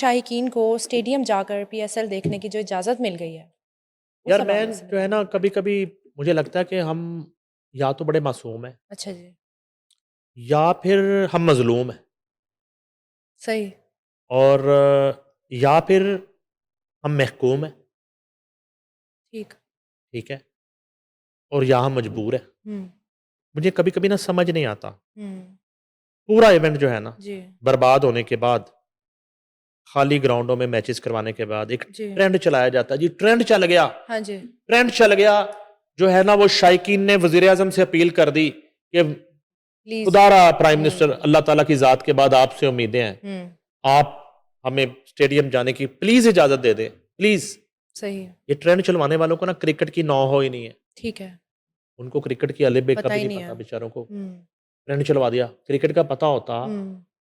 शाहीकीन को स्टेडियम जाकर पीएसएल देखने की जो इजाज़त मिल गई है, उस यार मैं हवाले से जो है ना कभी कभी मुझे लगता है कि हम या तो बड़े मासूम हैं अच्छा जी, या फिर हम मजलूम हैं सही, और या फिर हम महकूम हैं। ठीक, ठीक है। और या हम मजबूर हैं। हुँ, मुझे कभी कभी ना समझ नहीं आता हुँ, पूरा इवेंट जो है ना जी, बर्बाद होने के बाद खाली ग्राउंडों में मैचेस करवाने के बाद एक जी, ट्रेंड चलाया जाता है जी। ट्रेंड चल गया। हाँ जी, ट्रेंड चल गया। जो है ना वो शायकीन ने वजीर आजम से अपील कर दी कि प्लीज़, खुदारा प्राइम मिनिस्टर हुँ, अल्लाह ताला की ज़ात के बाद आपसे उम्मीदें हैं। हुँ, आप हमें स्टेडियम जाने की प्लीज़ इजाज़त दे दें, प्लीज़। सही है, ये ट्रेंड चलवाने वालों को ना क्रिकेट की नौ हो ही नहीं है। ठीक है, उनको क्रिकेट की अले बे का पता भी ही नहीं नहीं है, पता बेचारों को। हुँ, ट्रेंड चलवा दिया। क्रिकेट का पता होता, हुँ,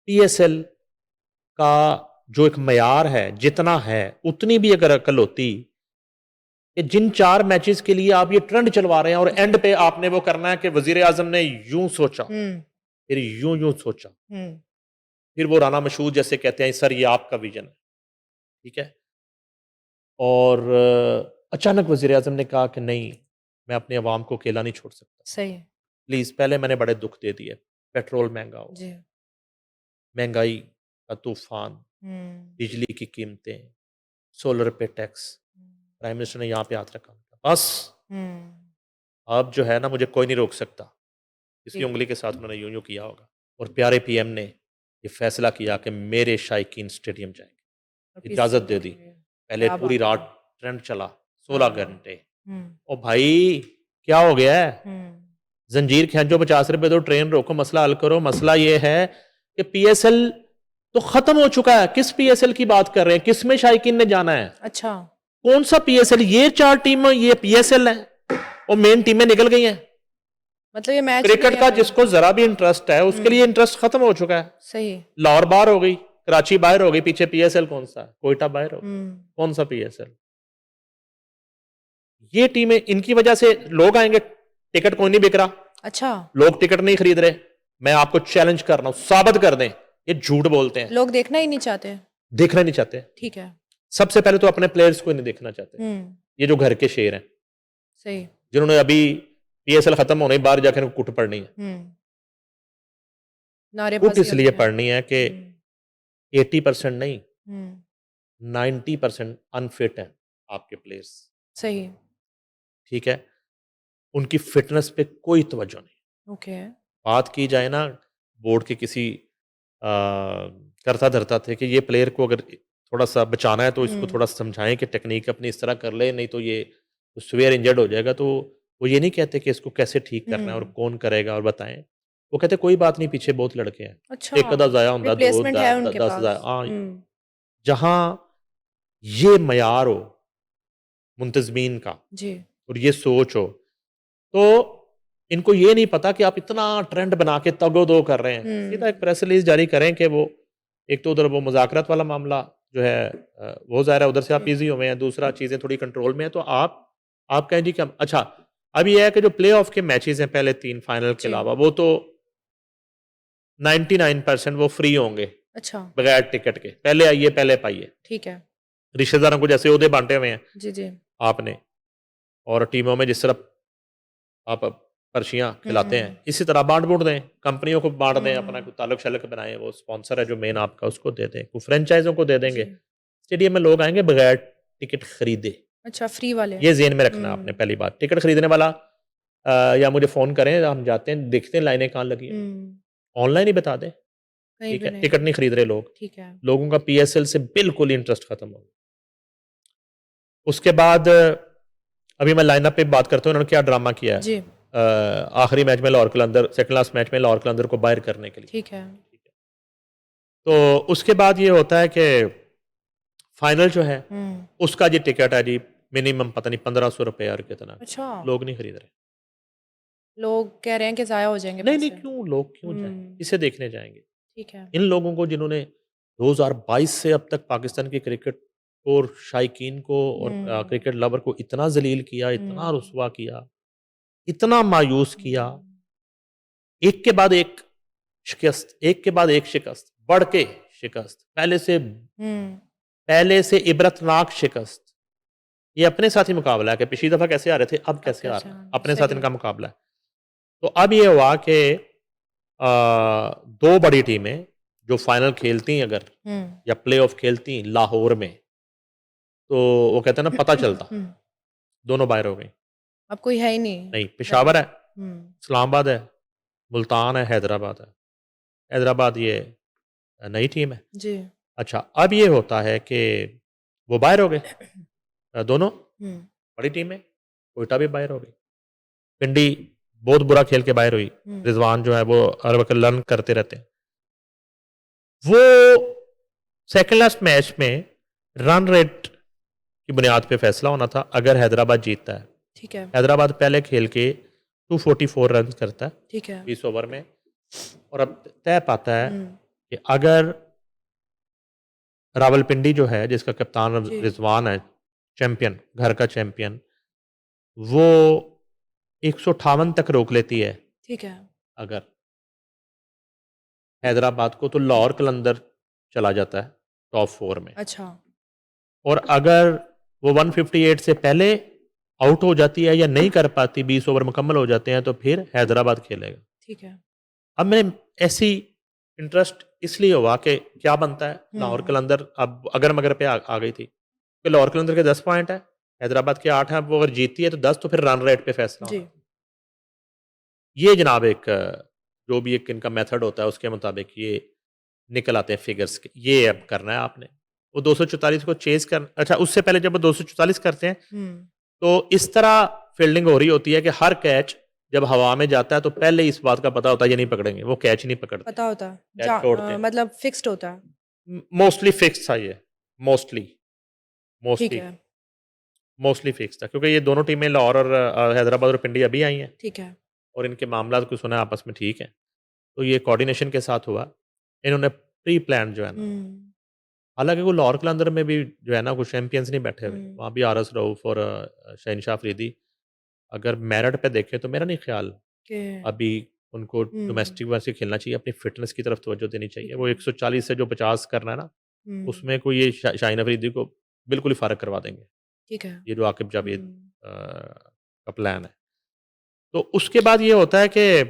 पीएसएल का जो एक मयार है, जितना है, उतनी भी अगर अकल होती कि जिन 4 मैचेस के लिए आप ये ट्रेंड चलवा रहे हैं और जी, एंड पे आपने वो करना है कि वज़ीर आज़म ने यूँ सोचा, हुँ, फिर यूँ-यूँ सोचा, हुँ, फिर वो राना मशहूद जैसे कहते हैं, सर ये आपका विज़न है, ठीक है? और अचानक वज़ीर आज़म ने कहा कि नहीं, मैं अपनी आवाम को अकेला नहीं छोड़ सकता। सही है, प्लीज़ पहले मैंने बड़े दुःख दे दिए, पेट्रोल महँगा हो गया, जी, महँगाई का तूफ़ान, हुँ, बिजली की कीमतें, सोलर पे टैक्स, हुँ, प्राइम मिनिस्टर ने यहाँ पे हाथ रखा। बस, हुँ, अब जो है ना मुझे कोई नहीं रोक सकता। किसी ठीक, उँगली के साथ उन्होंने यूँ-यूँ किया होगा और प्यारे पीएम ने ये फ़ैसला किया कि मेरे शायकीन स्टेडियम जाएँगे। और इजाज़त पीएसएल दे दी। देखेंगे, पहले क्या पूरी बात है, रात ट्रेंड चला, 16 हाँ, घंटे। हुँ, ओ भाई, क्या हो गया है? हुँ, ज़ंजीर खींचो, ₹50 दो, ट्रेन रोको, मसला हल करो। मसला ये है कि पीएसएल तो ख़त्म हो चुका है। किस पीएसएल की बात कर रहे हैं? किसमें शायकीन ने जाना है? अच्छा, कौन-सा पीएसएल? ये 4 टीम ये पीएसएल है और मेन टीमें निकल गई हैं। मतलब ये मैच ही नहीं क्रिकेट है का फिर, जिसको ज़रा भी इंटरेस्ट है, उसके लिए हुँ, इंटरेस्ट ख़त्म हो चुका है। सही, लाहौर बाहर हो गई, कराची बाहर हो गई, पीछे पीएसएल कौन सा है? कोयटा बाहर हो गई, हुँ, कौन सा पीएसएल? ये टीमें इनकी वजह से लोग आएंगे, टिकट कोई नहीं बिक रहा, अच्छा, लोग टिकट नहीं खरीद रहे। मैं आपको चैलेंज कर रहा हूं, साबित कर दें ये झूठ बोलते हैं, लोग देखना ही नहीं चाहते, देखना नहीं चाहते। ठीक है, सबसे पहले तो अपने प्लेयर्स को नहीं देखना चाहते, हुँ, ये जो घर के शेर हैं, सही, जिन्होंने अभी पीएसएल खत्म होने के बाहर जाकर कुट पड़नी है। हुँ, कुट नारेबाज़ी इसलिए होती है, पड़नी है कि हुँ, 80% नहीं, हुँ, 90% अनफिट हैं आपके प्लेयर्स। सही, ठीक है। उनकी फिटनेस पे कोई तवज्जो नहीं। ओके, बात की जाए ना बोर्ड के किसी करता धरता थे कि ये प्लेयर को अगर थोड़ा सा बचाना है तो इसको हुँ, थोड़ा समझाएं कि टेक्निक अपनी इस तरह कर ले, नहीं तो ये सवेयर इंजर्ड हो जाएगा। तो वो ये नहीं कहते कि इसको कैसे ठीक करना है और हुँ, कौन करेगा और बताएं। वो कहते कोई बात नहीं, पीछे बहुत लड़के हैं, अच्छा, एक अदा जाया होता, दो रिप्लेसमेंट है उनके 10 पास, हाँ। हुँ, जहाँ ये मयार हो मुंतजमीन का जी, और ये सोच हो, तो इनको ये नहीं पता कि आप इतना ट्रेंड बना के तगो-दो कर रहे हैं। सीधा एक हुँ, प्रेस रिलीज़ जारी करें कि वो एक तो उधर वो मुज़ाकरात वाला मामला जो है वो ज़ाहिर है उधर से आप जी, ईज़ी हुए हैं, दूसरा चीज़ें थोड़ी कंट्रोल में है, तो आप कहें जी कि हम अच्छा, अब ये है कि जो प्ले-ऑफ के मैचेज़ हैं पहले 3 फाइनल के जी, अलावा, वो तो 99% वो फ्री होंगे, अच्छा, बगैर टिकट के। पहले आइए, पहले पाइए। ठीक है, रिश्तेदारों को जैसे ओहदे बाँटे हुए हैं जी, जी, आपने, और टीमों में जिस तरह आप पर्चियाँ खिलाते हैं, हुँ, इसी तरह बाँट-बूँट दें, कंपनियों को बाँट दें, अपना हुँ, कोई ताल्लुक-शाल्लुक बनाएँ, वो स्पॉन्सर है जो मेन आपका उसको दे दें, कोई फ्रेंचाइज़ों को दे देंगे। जी, स्टेडियम में लोग आएँगे बगैर टिकट खरीदे, अच्छा फ्री वाले, ये ज़हन में रखना है आपने हुँ, पहली बात। टिकट खरीदने वाला या मुझे फ़ोन करें, हम जाते हैं, देखते हैं लाइनें कहाँ लगी हैं। हुँ, ऑनलाइन ही बता दें, कहीं ठीक भी है? नहीं, टिकट नहीं खरीद रहे लोग। ठीक है, लोगों का पीएसएल से बिल्कुल ही इंटरेस्ट खत्म हो गया। उसके बाद अभी मैं लाइनअप पे बात करता हूँ, उन्होंने क्या ड्रामा किया है। जी, आखिरी मैच में लाहौर कलंदर, सेकंड लास्ट मैच में लाहौर कलंदर को बाहर करने के लिए। ठीक है, तो उसके बाद ये होता है कि फाइनल जो है, हुँ, उसका जी टिकट है जी मिनिमम पता नहीं ₹1500 और कितना। अच्छा, लोग नहीं खरीद रहे। लोग कह रहे हैं कि ज़ाया हो जाएँगे नहीं, नहीं, पैसे, क्यों लोग क्यों जाएँ? हुँ, किसे देखने जाएँगे? ठीक है, इन लोगों को जिन्होंने 2022 से अब तक पाकिस्तान की क्रिकेट को और शायकीन को और हुँ, क्रिकेट लवर को इतना ज़लील किया, इतना हुँ, रुसवा किया, इतना मायूस किया, हुँ, एक के बाद एक शिकस्त, एक के बाद एक शिकस्त, बढ़ के शिकस्त, हम्म पहले से इबरतनाक शिकस्त। ये अपने साथ ही मुकाबला है कि पिछली दफा कैसे आ रहे थे, अब अब कैसे आ कैसे रहे हैं, हाँ, अपने साथ सही इनका है। मुकाबला है। तो अब ये हुआ कि दो बड़ी टीमें जो फाइनल खेलती हैं अगर, या प्ले ऑफ खेलती हैं लाहौर में, तो वो कहते हैं ना पता चलता, हम्म दोनों बाहर हो गई। अब कोई है ही नहीं नहीं, घर में। पेशावर है, इस्लामाबाद है, मुल्तान है, हैदराबाद है। हैदराबाद ये नई टीम है। जी। अच्छा, अब ये होता है कि वो बाहर हो गए दोनों हम्म बड़ी टीमें। कोयटा भी बाहर हो गई, पिंडी बहुत बुरा खेल के बाहर हुई। हम्म रिजवान जो है वो हर वक्त लर्न करते रहते हैं। वो सेकंड लास्ट मैच में रन रेट की बुनियाद पे फैसला होना था अगर हैदराबाद जीतता है। ठीक है। हैदराबाद पहले खेल के 244 रन करता है ठीक है। 20 ओवर में, और अब तय पाता है हम्म कि अगर रावलपिंडी जो है जिसका कप्तान जी। रिजवान है, चैंपियन, घर का चैंपियन, वो 158 तक रोक लेती है ठीक है। अगर हैदराबाद को, तो लाहौर कलंदर चला जाता है टॉप 4 में। अच्छा। और अगर वो 158 से पहले आउट हो जाती है या नहीं कर पाती, 20 ओवर मुकम्मल हो जाते हैं, तो फिर हैदराबाद खेलेगा। ठीक है। अब मैं ऐसी इंटरेस्ट इसलिए हुआ कि क्या बनता है लाहौर हम्म कलंदर अब अगर मगर पे आ गई थी, कि लाहौर कलंदर के 10 पॉइंट है, हैदराबाद के 8 हैं। अब वो अगर जीतती है तो 10, तो फिर रन रेट पे फैसला जी। होना। ये जनाब एक जो भी एक इनका मेथड होता है उसके मुताबिक ये निकल आते हैं फिगर्स के। ये अब करना है आपने, वो 244 को चेज कर, अच्छा उससे पहले जब वो 244 करते हैं हम्म तो इस तरह फील्डिंग हो रही होती है कि हर कैच जब हवा में जाता है तो पहले इस बात का पता होता है ये नहीं पकड़ेंगे, वो कैच नहीं पकड़ते, पता होता है कैच छोड़ते हैं। मतलब फिक्स्ड होता है। मोस्टली फिक्स था ये, मोस्टली ठीक मोस्टली है। मोस्टली फिक्स था, क्योंकि ये दोनों टीमें लाहौर और हैदराबाद और पिंडी अभी आई हैं, ठीक है। और इनके मामला कुछ सुना आपस में ठीक है। तो ये कोऑर्डिनेशन के साथ हुआ, इन्होंने प्री प्लान जो है ना, हम्म हालांकि वो लाहौर कलंदर में भी जो है ना कुछ चैंपियंस नहीं बैठे हुए, हम्म वहाँ भी आर एस रऊफ और शहनशाह अफरीदी, अगर मेरिट पे देखें तो मेरा नहीं ख्याल के अभी उनको हम्म डोमेस्टिक वर्क से खेलना चाहिए, अपनी फिटनेस की तरफ तवज्जो देनी चाहिए। ठीक वो है। 140 से जो 50 करना है ना, हम्म उसमें कोई ये शाहीन अफरीदी को बिल्कुल ही फ़ारग करवा देंगे, ठीक है। ये जो आकिब जावेद हम्म का प्लान है। तो उसके बाद ये होता है कि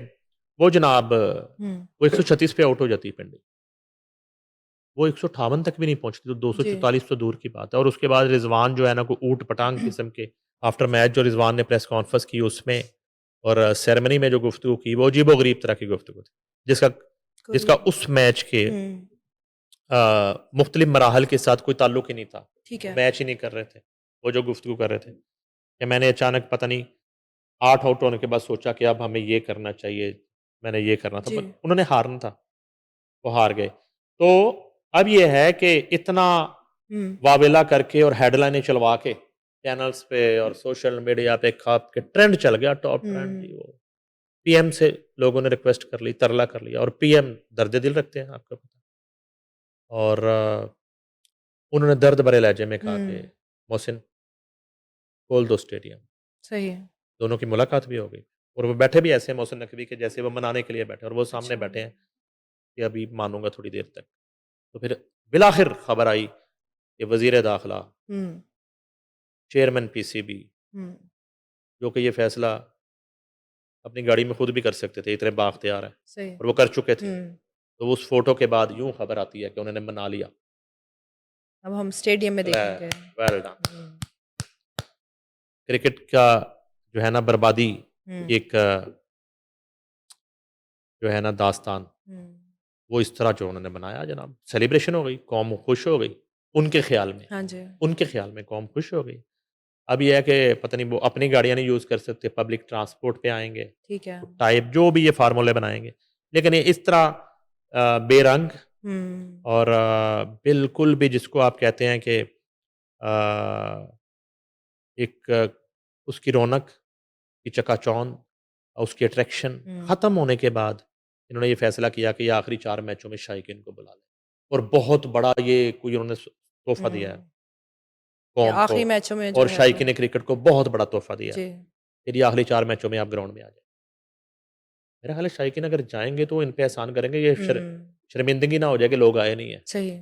वो जनाब हम्म वो 136 पे आउट हो जाती है पिंडी, वो 158 तक भी नहीं पहुंचती, तो जी। 244 तो दूर की बात है। और उसके बाद रिजवान जो है ना, कोई ऊट पटांग किस्म के आफ्टर मैच जो रिजवान ने प्रेस कॉन्फ्रेंस की उसमें और सेरेमनी में जो गुफ्तगू की, वो अजीबो गरीब तरह की गुफ्तगू थी, जिसका कोई जिसका उस मैच के हम्म मुख्तलिफ मराहल के साथ कोई ताल्लुक ही नहीं था। ठीक वो है। मैच ही नहीं कर रहे थे, वो जो गुफ्तगू कर रहे थे कि मैंने अचानक पता नहीं 8 आउट होने के बाद सोचा कि अब हमें ये करना चाहिए, मैंने ये करना था, जी। पर उन्होंने हारना था, वो हार गए। तो अब ये है कि इतना हम्म वावेला करके और हेडलाइनें चलवा के चैनल्स पे और सोशल मीडिया पे खाप के ट्रेंड चल गया, टॉप ट्रेंड जी। हम्म वो पीएम से लोगों ने रिक्वेस्ट कर ली, तरला कर लिया, और पीएम दर्द दिल रखते हैं आपको पता। और उन्होंने दर्द भरे लहजे में कहा कि हम्म मोहसिन खोल दो स्टेडियम। सही है। दोनों की मुलाकात भी हो गई, और वो बैठे भी ऐसे हैं मोहसिन नकवी के जैसे वो मनाने के लिए बैठे, और वो सामने अच्छा। बैठे हैं कि अभी मानूंगा थोड़ी देर तक। तो फिर बिलाखिर खबर आई कि वजीर दाखिला, हम्म चेयरमैन पीसीबी, हम्म जो कि ये फैसला अपनी गाड़ी में खुद भी कर सकते थे, इतने बाख्तियार हैं, सही है। और वो कर चुके थे। हम्म तो उस फोटो के बाद यूं खबर आती है कि उन्होंने मना लिया। अब हम स्टेडियम में देखेंगे। Well done. हम्म क्रिकेट का जो है ना बर्बादी, हम्म एक जो है ना दास्तान, हम्म वो इस तरह जो उन्होंने बनाया जनाब, सेलिब्रेशन हो गई, कौम खुश हो गई, उनके ख्याल में, हाँ जी। उनके ख्याल में कौम खुश हो गई। अब ये है कि पता नहीं वो अपनी गाड़ियां नहीं यूज़ कर सकते, पब्लिक ट्रांसपोर्ट पे आएंगे, ठीक है। टाइप जो भी ये फार्मूले बनाएंगे, लेकिन ये इस तरह बेरंग हम्म और बिल्कुल भी जिसको आप कहते हैं कि एक उसकी रौनक की चकाचौंध, उसकी अट्रैक्शन हम्म ख़त्म होने के बाद इन्होंने ये फैसला किया कि ये आखिरी 4 मैचों में शायकीन को बुला लें, और बहुत बड़ा ये कोई उन्होंने तोहफा दिया है हम्म ये कौम को, आखिरी मैचों में जो और है वो शायकीन क्रिकेट को बहुत बड़ा तोहफा दिया है जी। कि ये आखिरी 4 मैचों में आप ग्राउंड में आ जाए। मेरा ख्याल है शायकीन अगर जाएंगे तो इन पे एहसान करेंगे, ये हम्म शर्मिंदगी ना हो जाए कि लोग आए नहीं है। सही है।